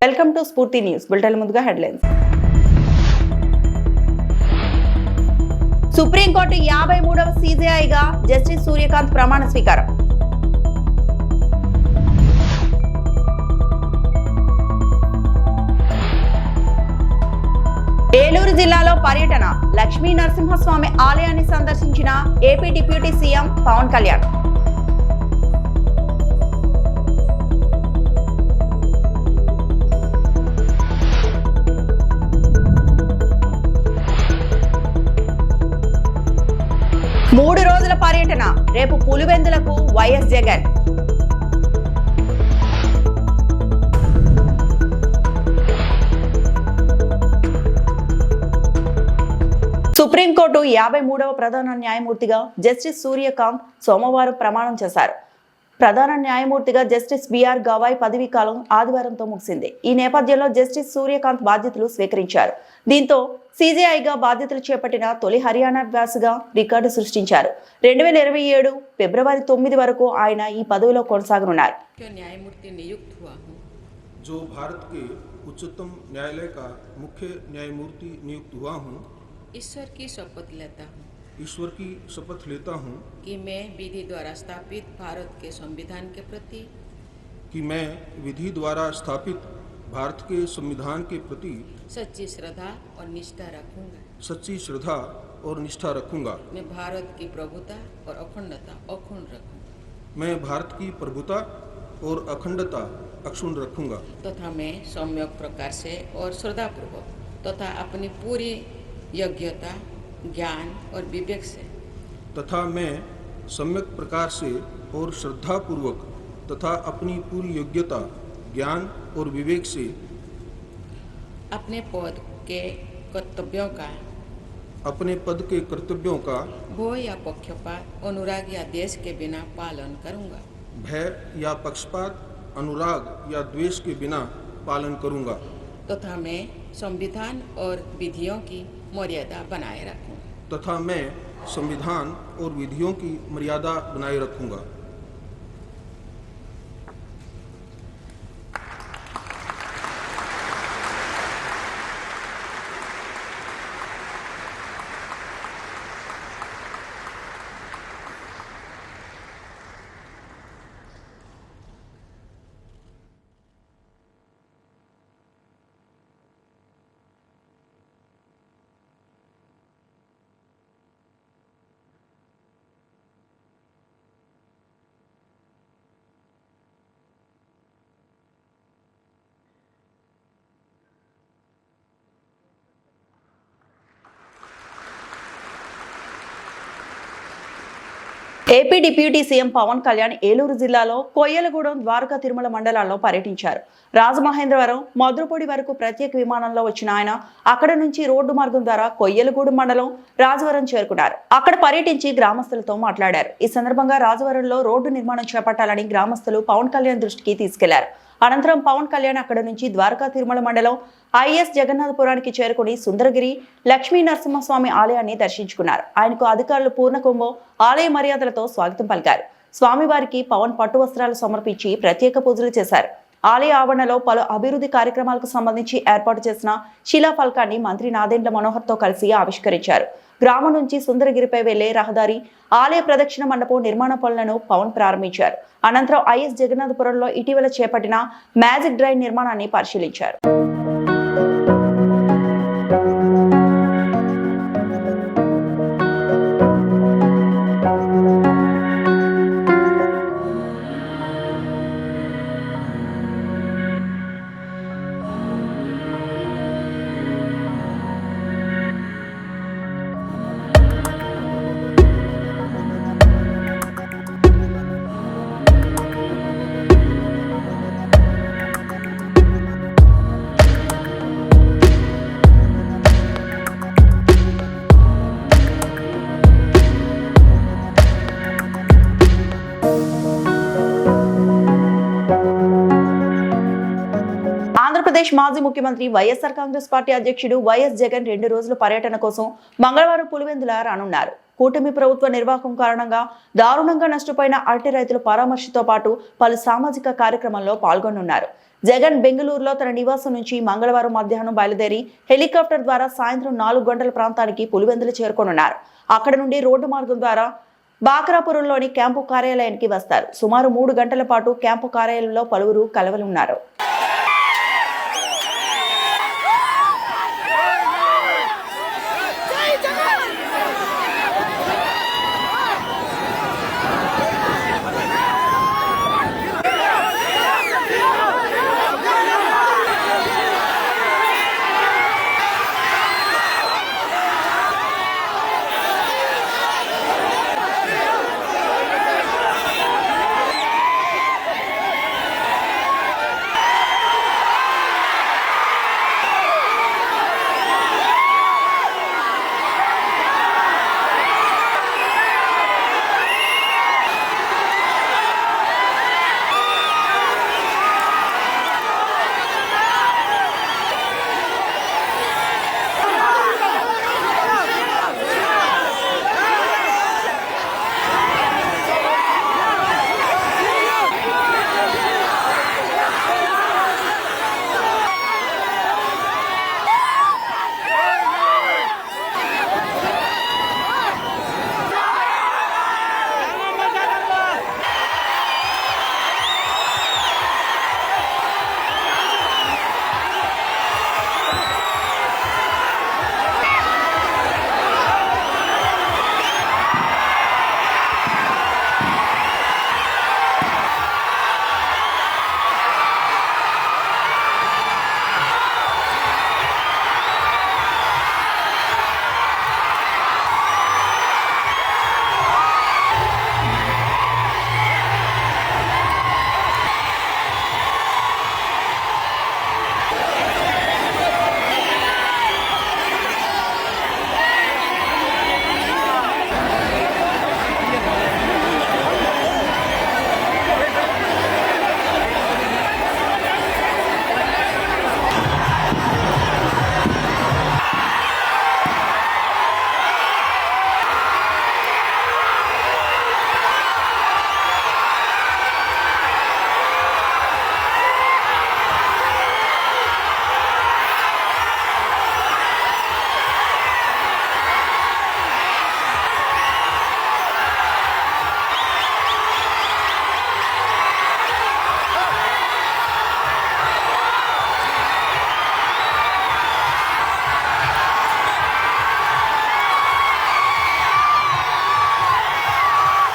Welcome to Sphoorthi news bulletin. ముందుగా headlines. Supreme court 53వ సీజేఐగా జస్టిస్ సూర్యకాంత్ ప్రమాణ స్వీకారం. ఏలూరు జిల్లాలో పర్యటన. లక్ష్మీ నరసింహస్వామి ఆలయాన్ని సందర్శించిన AP deputy CM Pawan Kalyan. మూడు రోజుల పర్యటన. రేపు పులివెందులకు వైఎస్ జగన్. సుప్రీంకోర్టు 53వ ప్రధాన న్యాయమూర్తిగా జస్టిస్ సూర్యకాంత్ సోమవారం ప్రమాణం చేశారు. ప్రధాన న్యాయమూర్తిగా జస్టిస్ బిఆర్ గవాయ్ పదవీ కాలం ఆదివారంతో ముగిసింది. ఈ నేపథ్యంలో జస్టిస్ సూర్యకాంత్ బాధ్యతలు స్వీకరించారు. దీంతో సీజేఐగా బాధ్యతలు చేపట్టిన తొలి హర్యానా వ్యాసగా రికార్డు సృష్టించారు. 2027 ఫిబ్రవరి 9 వరకు ఆయన ఈ పదవిలో కొనసాగనున్నారు. न्यायमूर्ति नियुक्त हुआ हूँ, जो भारत के उच्चतम न्यायालय का मुख्य न्यायमूर्ति नियुक्त हुआ हूँ, ईश्वर की शपथ लेता हूँ ईश्वर की शपथ लेता हूँ कि मैं विधि द्वारा स्थापित भारत के संविधान के प्रति कि मैं विधि द्वारा स्थापित भारत के संविधान के प्रति सच्ची श्रद्धा और निष्ठा रखूंगा। सच्ची श्रद्धा और निष्ठा रखूंगा। मैं भारत की प्रभुता और अखंडता अक्षुण्ण रखूंगा मैं भारत की प्रभुता और अखंडता अक्षुण्ण रखूंगा तथा मैं सम्यक प्रकार से और श्रद्धापूर्वक तथा अपनी पूरी योग्यता, ज्ञान और विवेक से तथा मैं सम्यक प्रकार से और श्रद्धापूर्वक तथा अपनी पूरी योग्यता, ज्ञान और विवेक से अपने पद के कर्तव्यों का अपने पद के कर्तव्यों का भय या पक्षपात, अनुराग या द्वेष के बिना पालन करूंगा। भय या पक्षपात, अनुराग या द्वेष के बिना पालन करूंगा तथा मैं संविधान और विधियों की मर्यादा बनाए रखूंगा तथा मैं संविधान और विधियों की मर्यादा बनाए रखूंगा। AP deputy CM Pawan Kalyan Eluru జిల్లాలో కొయ్యలగూడెం, ద్వారకా తిరుమల మండలాల్లో పర్యటించారు. రాజమహేంద్రవరం, మధురపొడి వరకు ప్రత్యేక విమానంలో వచ్చిన ఆయన అక్కడ నుంచి రోడ్డు మార్గం ద్వారా కొయ్యలగూడెం మండలం రాజవరం చేరుకున్నారు. అక్కడ పర్యటించి గ్రామస్తులతో మాట్లాడారు. ఈ సందర్భంగా రాజవరంలో రోడ్డు నిర్మాణం చేపట్టాలని గ్రామస్తులు పవన్ కళ్యాణ్ దృష్టికి తీసుకెళ్లారు. అనంతరం పవన్ కళ్యాణ్ అక్కడ నుంచి ద్వారకా తిరుమల మండలం ఐఎస్ జగన్నాథపురానికి చేరుకుని సుందరగిరి లక్ష్మీ నరసింహస్వామి ఆలయాన్ని దర్శించుకున్నారు. ఆయనకు అధికారులు పూర్ణకుంభం ఆలయ మర్యాదలతో స్వాగతం పలికారు. స్వామివారికి పవన్ పట్టు వస్త్రాలు సమర్పించి ప్రత్యేక పూజలు చేశారు. ఆలయ ఆవరణలో పలు అభివృద్ధి కార్యక్రమాలకు సంబంధించి ఏర్పాటు చేసిన శిలాఫలకాన్ని మంత్రి నాదెండ్ల మనోహర్తో కలిసి ఆవిష్కరించారు. గ్రామం నుంచి సుందరగిరిపై వెళ్లే రహదారి, ఆలయ ప్రదక్షిణ మండపం నిర్మాణ పనులను పవన్ ప్రారంభించారు. అనంతరం ఐఎస్ జగన్నాథపురంలో ఇటీవల చేపట్టిన మ్యాజిక్ డ్రైన్ నిర్మాణాన్ని పరిశీలించారు. ఆంధ్రప్రదేశ్ మాజీ ముఖ్యమంత్రి వైఎస్ఆర్ కాంగ్రెస్ పార్టీ అధ్యక్షుడు వైఎస్ జగన్ 2 రోజుల పర్యటన కోసం మంగళవారం పులివెందుల రానున్నారు. కూటమి ప్రభుత్వ నిర్వాహకం కారణంగా దారుణంగా నష్టపోయిన అరటి రైతుల పరామర్శతో పాటు పలు సామాజిక కార్యక్రమాల్లో పాల్గొనున్నారు. జగన్ బెంగళూరులో తన నివాసం నుంచి మంగళవారం మధ్యాహ్నం బయలుదేరి హెలికాప్టర్ ద్వారా సాయంత్రం 4 గంటల ప్రాంతానికి పులివెందులు చేరుకోనున్నారు. అక్కడ నుండి రోడ్డు మార్గం ద్వారా బాక్రాపురంలోని క్యాంపు కార్యాలయానికి వస్తారు. సుమారు 3 గంటల పాటు క్యాంపు కార్యాలయంలో పలువురు కలవనున్నారు.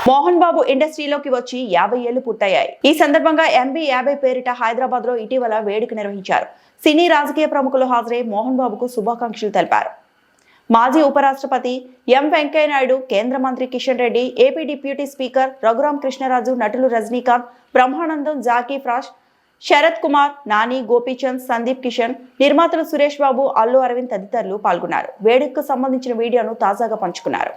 మోహన్ బాబు ఇండస్ట్రీలోకి వచ్చి 50 ఏళ్లు పూర్తయ్యాయి. ఈ సందర్భంగా MB50 పేరిట హైదరాబాద్ లో ఇటీవల వేడుక నిర్వహించారు. సినీ రాజకీయ ప్రముఖులు హాజరై మోహన్ బాబుకు శుభాకాంక్షలు తెలిపారు. మాజీ ఉపరాష్ట్రపతి ఎం వెంకయ్య నాయుడు, కేంద్ర మంత్రి Kishan Reddy, AP deputy speaker Raghuram Krishnaraju, నటులు రజనీకాంత్, బ్రహ్మానందం, జాకీ ఫ్రాష్, శరత్ కుమార్, నాని, గోపీచంద్, సందీప్ కిషన్, నిర్మాతలు సురేష్ బాబు, అల్లు అరవింద్ తదితరులు పాల్గొన్నారు. వేడుకకు సంబంధించిన వీడియోను తాజాగా పంచుకున్నారు.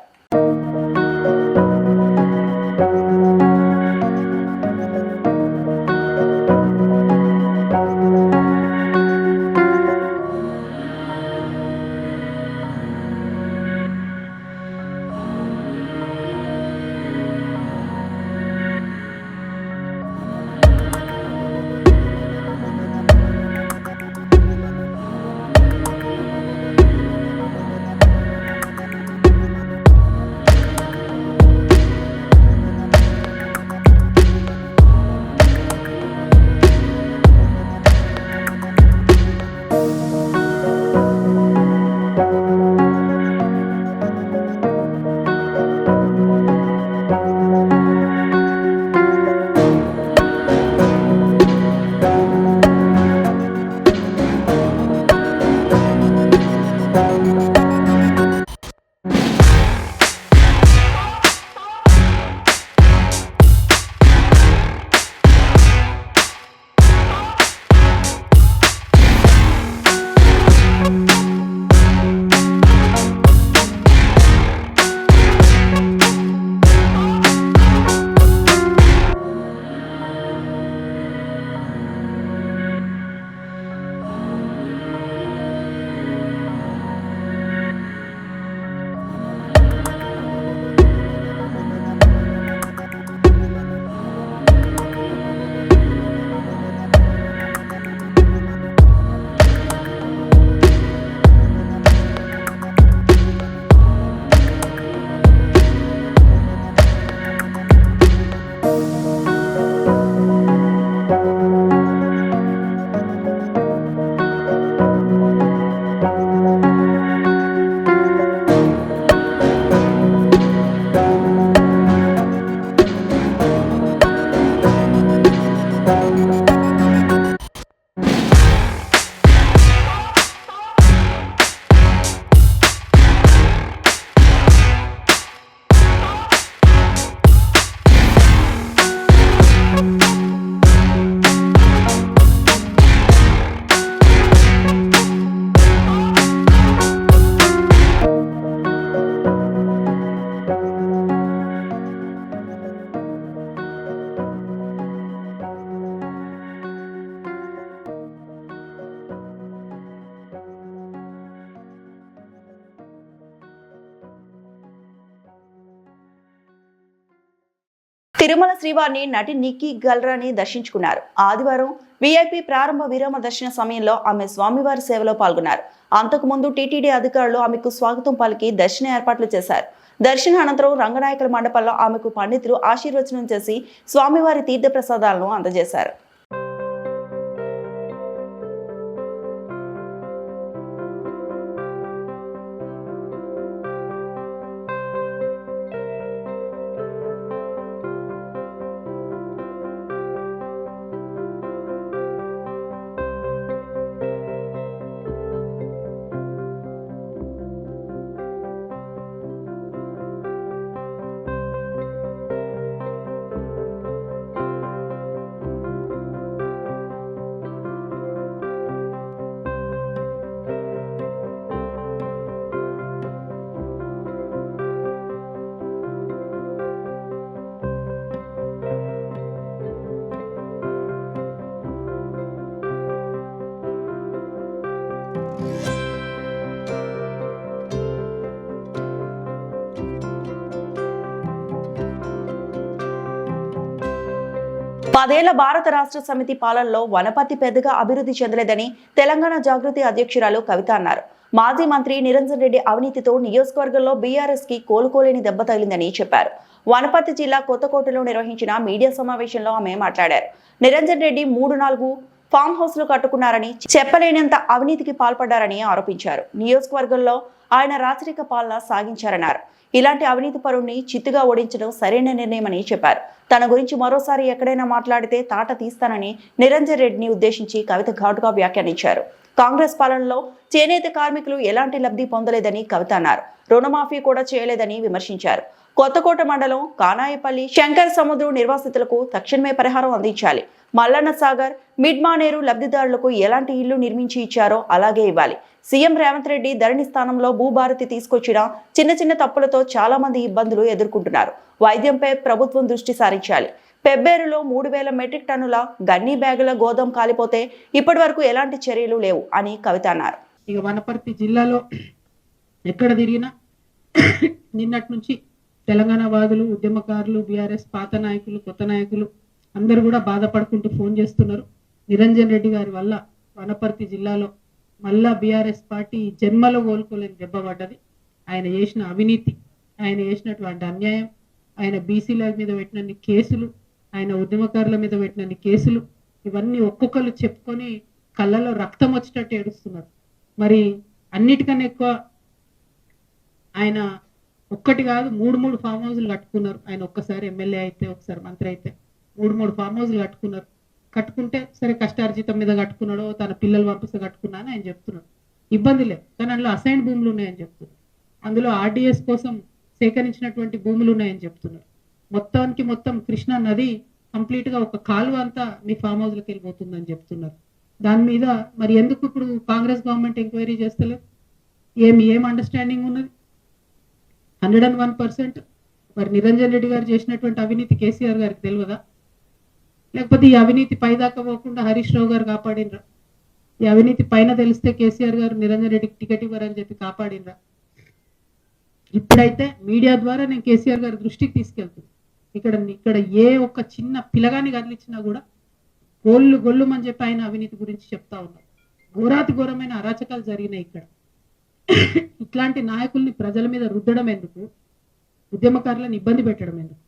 తిరుమల శ్రీవారిని నటి నిక్కీ గల్రాని దర్శించుకున్నారు. ఆదివారం వీఐపీ ప్రారంభ విరామ దర్శన సమయంలో ఆమె స్వామివారి సేవలో పాల్గొన్నారు. అంతకుముందు టీటీడీ అధికారులు ఆమెకు స్వాగతం పలికి దర్శన ఏర్పాట్లు చేశారు. దర్శన అనంతరం రంగనాయకుల మండపంలో ఆమెకు పండితులు ఆశీర్వచనం చేసి స్వామివారి తీర్థప్రసాదాలను అందజేశారు. పదేళ్ల భారత రాష్ట్ర సమితి పాలనలో వనపర్తి పెద్దగా అభివృద్ధి చెందలేదని తెలంగాణ జాగృతి అధ్యక్షురాలు కవిత అన్నారు. మాజీ మంత్రి నిరంజన్ రెడ్డి అవినీతితో నియోజకవర్గంలో బీఆర్ఎస్ కి కోలుకోలేని దెబ్బ తగిలిందని చెప్పారు. వనపర్తి జిల్లా కొత్తకోటలో నిర్వహించిన మీడియా సమావేశంలో ఆమె మాట్లాడారు. నిరంజన్ రెడ్డి 3-4 ఫామ్ హౌస్లు కట్టుకున్నారని, చెప్పలేనంత అవినీతికి పాల్పడ్డారని ఆరోపించారు. నియోజకవర్గంలో ఆయన రాచరిక పాలన సాగించారన్నారు. ఇలాంటి అవినీతి పరుణ్ణి చిత్తుగా ఓడించడం సరైన నిర్ణయమని చెప్పారు. తన గురించి మరోసారి ఎక్కడైనా మాట్లాడితే తాట తీస్తానని నిరంజన్ రెడ్డిని ఉద్దేశించి కవిత ఘాటుగా వ్యాఖ్యానించారు. కాంగ్రెస్ పాలనలో చేనేత కార్మికులు ఎలాంటి లబ్ధి పొందలేదని కవిత అన్నారు. రుణమాఫీ కూడా చేయలేదని విమర్శించారు. కొత్తకోట మండలం కానాయపల్లి శంకర్ సముద్రం నిర్వాసితులకు తక్షణమే పరిహారం అందించాలి. మల్లన్న సాగర్, మిడ్మానేరు లబ్ధిదారులకు ఎలాంటి ఇళ్లు నిర్మించి ఇచ్చారో అలాగే ఇవ్వాలి. సీఎం రేవంత్ రెడ్డి ధరణి స్థానంలో భూభారతి తీసుకొచ్చిన చిన్న తప్పులతో చాలా మంది ఇబ్బందులు ఎదుర్కొంటున్నారు. వైద్యంపై ప్రభుత్వం దృష్టి సారించాలి. పెబ్బేరులో 3000 మెట్రిక్ టన్నుల గన్నీ బ్యాగుల గోదాం కాలిపోతే ఇప్పటి వరకు ఎలాంటి చర్యలు లేవు అని కవిత అన్నారు. ఇక వనపర్తి జిల్లాలో ఎక్కడ తిరిగినా నిన్నటి నుంచి తెలంగాణ వాదులు, ఉద్యమకారులు, బీఆర్ఎస్ పాత నాయకులు, కొత్త నాయకులు అందరూ కూడా బాధపడుకుంటూ ఫోన్ చేస్తున్నారు. నిరంజన్ రెడ్డి గారి వల్ల వనపర్తి జిల్లాలో మళ్ళా బీఆర్ఎస్ పార్టీ జన్మలో కోలుకోలేని దెబ్బ పడ్డది. ఆయన చేసిన అవినీతి, ఆయన చేసినటువంటి అన్యాయం, ఆయన బీసీల మీద పెట్టినన్ని కేసులు, ఆయన ఉద్యమకారుల మీద పెట్టినన్ని కేసులు, ఇవన్నీ ఒక్కొక్కరు చెప్పుకొని కళ్ళలో రక్తం వచ్చేటట్టు ఏడుస్తున్నారు. మరి అన్నిటికన్నా ఎక్కువ ఆయన ఒక్కటి కాదు 3 ఫామ్ హౌస్లు కట్టుకున్నారు. ఆయన ఒక్కసారి ఎమ్మెల్యే అయితే, ఒకసారి మంత్రి అయితే 3 ఫామ్ హౌస్లు కట్టుకున్నారు. కట్టుకుంటే సరే కష్టార్జితం మీద కట్టుకున్నాడో, తన పిల్లలు పంపిస్తే కట్టుకున్నా అని ఆయన చెప్తున్నాడు. ఇబ్బంది లేదు, కానీ అందులో అసైన్ భూములు ఉన్నాయని చెప్తున్నారు. అందులో ఆర్డీఎస్ కోసం సేకరించినటువంటి భూములు ఉన్నాయని చెప్తున్నారు. మొత్తం కృష్ణా నది కంప్లీట్ గా ఒక కాలువ అంతా మీ ఫామ్ హౌస్లకు వెళ్ళిపోతుందని చెప్తున్నారు. దాని మీద మరి ఎందుకు ఇప్పుడు కాంగ్రెస్ గవర్నమెంట్ ఎంక్వైరీ చేస్తలేదు? ఏం అండర్స్టాండింగ్ ఉన్నది? 101% మరి నిరంజన్ రెడ్డి గారు చేసినటువంటి అవినీతి కేసీఆర్ గారికి తెలియదా? లేకపోతే ఈ అవినీతి పైదాకా పోకుండా హరీష్ రావు గారు కాపాడినరా? ఈ అవినీతి పైన తెలిస్తే కేసీఆర్ గారు నిరంజన్ రెడ్డికి టికెట్ ఇవ్వరని చెప్పి కాపాడినరా? ఇప్పుడైతే మీడియా ద్వారా నేను కేసీఆర్ గారి దృష్టికి తీసుకెళ్తున్నాను. ఇక్కడ ఏ ఒక్క చిన్న పిల్లగాని కదిలిచ్చినా కూడా గొల్లుమని చెప్పి ఆయన అవినీతి గురించి చెప్తా ఉన్నారు. ఘోరాతి ఘోరమైన అరాచకాలు జరిగినాయి ఇక్కడ. ఇట్లాంటి నాయకుల్ని ప్రజల మీద రుద్దడం ఎందుకు? ఉద్యమకారులను ఇబ్బంది పెట్టడం ఎందుకు?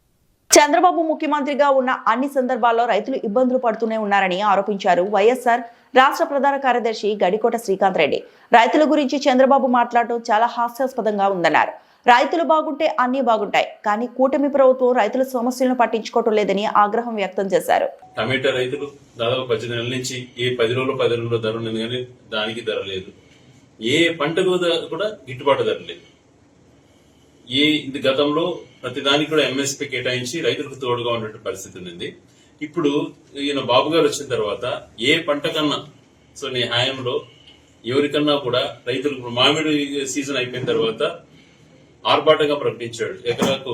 చంద్రబాబు ముఖ్యమంత్రిగా ఉన్న అన్ని సందర్భాల్లో రైతులు ఇబ్బందులు పడుతూనే ఉన్నారని ఆరోపించారు వైఎస్ఆర్ రాష్ట్ర ప్రధాన కార్యదర్శి గడికోట శ్రీకాంత్ రెడ్డి. రైతుల గురించి చంద్రబాబు మాట్లాడటం చాలా హాస్యాస్పదంగా ఉందన్నారు. రైతులు బాగుంటే అన్ని బాగుంటాయి, కానీ కూటమి ప్రభుత్వం రైతుల సమస్యలను పట్టించుకోవటం లేదని ఆగ్రహం వ్యక్తం చేశారు. టమాటా రైతులు దాదాపు 18 నెలల నుంచి ఏ 10 రోజుల్లో ధర ఉన్నది, కానీ దానికి ధర లేదు. ఏ పంటకు కూడా గిట్టుబాటు ధర లేదు. గతంలో ప్రతి దానికి కూడా ఎంఎస్పీ కేటాయించి రైతులకు తోడుగా ఉన్నటువంటి పరిస్థితి ఉంది. ఇప్పుడు ఈయన బాబు గారు వచ్చిన తర్వాత ఏ పంట కన్నా, సో నీ హయాంలో ఎవరికన్నా కూడా రైతులకు మామిడి సీజన్ అయిపోయిన తర్వాత ఆర్భాటంగా ప్రకటించాడు. ఎకరాకు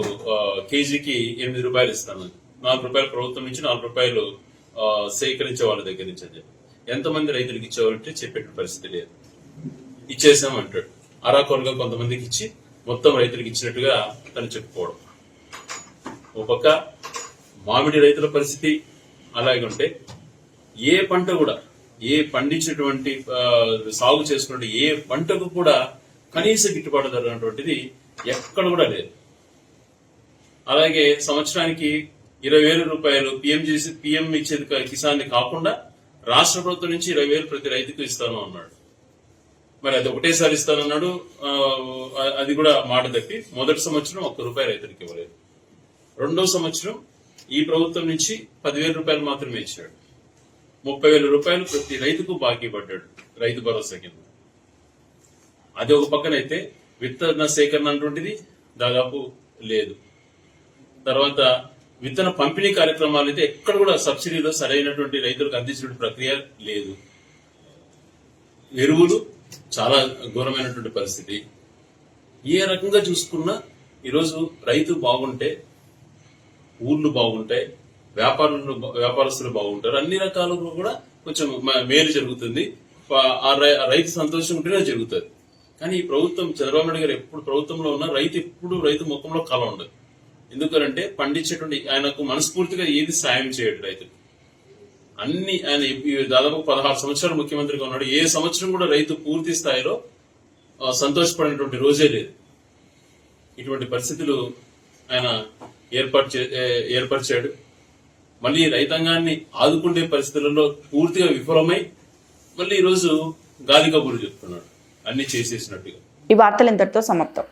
కేజీకి 8 రూపాయలు ఇస్తాను, 4 రూపాయలు ప్రభుత్వం నుంచి, 4 రూపాయలు సేకరించే వాళ్ళ దగ్గర నుంచి అని చెప్పి ఎంతమంది రైతులకు ఇచ్చేవారంటే చెప్పేట పరిస్థితి లేదు. ఇచ్చేసామంటాడు. అరాకొరగా కొంతమందికి ఇచ్చి మొత్తం రైతులకు ఇచ్చినట్టుగా తను చెప్పుకోవడం. ఒక పక్క మామిడి రైతుల పరిస్థితి అలాగే ఉంటే ఏ పంట కూడా ఏ పండించినటువంటి సాగు చేసుకున్నటువంటి ఏ పంటకు కూడా కనీస గిట్టుబాటు ధర అన్నటువంటిది ఎక్కడ కూడా లేదు. అలాగే సంవత్సరానికి 20,000 రూపాయలు పిఎం ఇచ్చేది కిసాన్ ని కాకుండా రాష్ట్ర ప్రభుత్వం నుంచి 20,000 ప్రతి రైతుకు ఇస్తాను అన్నాడు. మరి అది ఒకటేసారి ఇస్తానన్నాడు. అది కూడా మాట తప్పి మొదటి సంవత్సరం ₹1 రైతులకు ఇవ్వలేదు. రెండో సంవత్సరం ఈ ప్రభుత్వం నుంచి 10,000 రూపాయలు మాత్రమే ఇచ్చాడు. 30,000 రూపాయలు ప్రతి రైతుకు బాకీ పడ్డాడు రైతు భరోసా కింద. అది ఒక పక్కనైతే విత్తన సేకరణ అటువంటిది దాదాపు లేదు. తర్వాత విత్తన పంపిణీ కార్యక్రమాలు అయితే ఎక్కడ కూడా సబ్సిడీలో సరైనటువంటి రైతులకు అందించిన ప్రక్రియ లేదు. ఎరువులు చాలా ఘోరమైనటువంటి పరిస్థితి. ఏ రకంగా చూసుకున్నా ఈరోజు రైతు బాగుంటే ఊర్లు బాగుంటాయి, వ్యాపారస్తులు బాగుంటారు, అన్ని రకాలుగా కూడా కొంచెం మేలు జరుగుతుంది. ఆ రైతు సంతోషం ఉంటేనే జరుగుతుంది. కానీ ఈ ప్రభుత్వం చంద్రబాబు నాయుడు గారు ఎప్పుడు ప్రభుత్వంలో ఉన్న రైతు ముఖంలో కళ ఉండదు. ఎందుకంటే పండించేటువంటి ఆయనకు మనస్ఫూర్తిగా ఏది సాయం చేయడు రైతుకు. అన్ని ఆయన దాదాపు 16 సంవత్సరాలు ముఖ్యమంత్రిగా ఉన్నాడు. ఏ సంవత్సరం కూడా రైతు పూర్తి స్థాయిలో సంతోషపడినటువంటి రోజే లేదు. ఇటువంటి పరిస్థితులు ఆయన ఏర్పరిచాడు. మళ్ళీ రైతాంగాన్ని ఆదుకునే పరిస్థితులలో పూర్తిగా విఫలమై మళ్ళీ ఈరోజు గాలి కబుర్లు చెప్తున్నాడు, అన్ని చేసేసినట్టుగా. ఈ వార్తలు ఇంతటితో సమాప్తం.